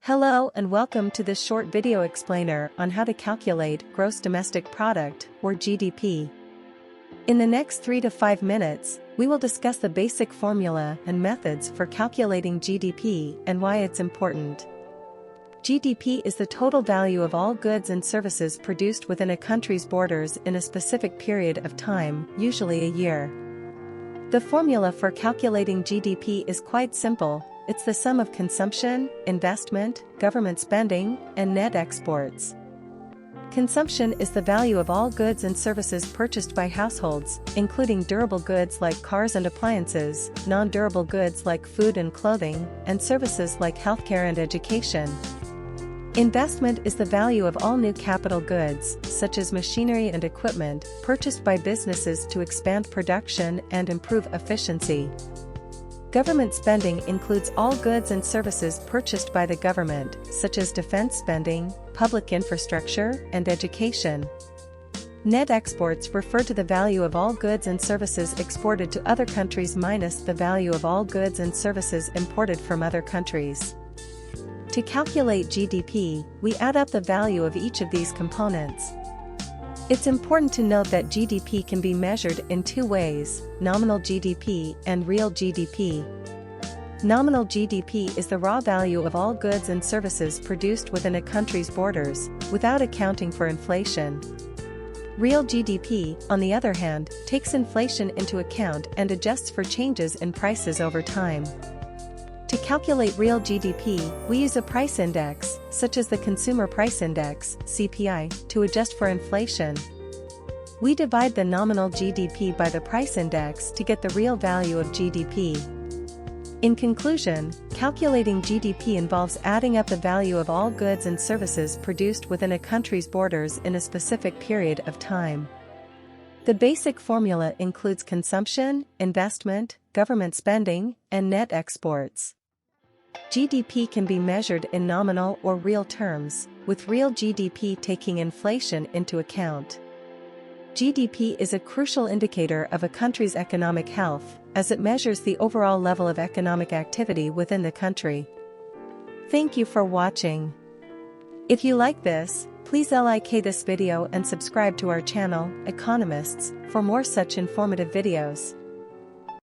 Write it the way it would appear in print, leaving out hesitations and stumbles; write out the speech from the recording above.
Hello and welcome to this short video explainer on how to calculate Gross Domestic Product, or GDP. In the next 3 to 5 minutes, we will discuss the basic formula and methods for calculating GDP and why it's important. GDP is the total value of all goods and services produced within a country's borders in a specific period of time, usually a year. The formula for calculating GDP is quite simple. It's the sum of consumption, investment, government spending, and net exports. Consumption is the value of all goods and services purchased by households, including durable goods like cars and appliances, non-durable goods like food and clothing, and services like healthcare and education. Investment is the value of all new capital goods, such as machinery and equipment, purchased by businesses to expand production and improve efficiency. Government spending includes all goods and services purchased by the government, such as defense spending, public infrastructure, and education. Net exports refer to the value of all goods and services exported to other countries minus the value of all goods and services imported from other countries. To calculate GDP, we add up the value of each of these components. It's important to note that GDP can be measured in two ways: nominal GDP and real GDP. Nominal GDP is the raw value of all goods and services produced within a country's borders, without accounting for inflation. Real GDP, on the other hand, takes inflation into account and adjusts for changes in prices over time. To calculate real GDP, we use a price index, such as the Consumer Price Index, CPI, to adjust for inflation. We divide the nominal GDP by the price index to get the real value of GDP. In conclusion, calculating GDP involves adding up the value of all goods and services produced within a country's borders in a specific period of time. The basic formula includes consumption, investment, government spending, and net exports. GDP can be measured in nominal or real terms, with real GDP taking inflation into account. GDP is a crucial indicator of a country's economic health, as it measures the overall level of economic activity within the country. Thank you for watching. If you like this, please like this video and subscribe to our channel, Economists, for more such informative videos.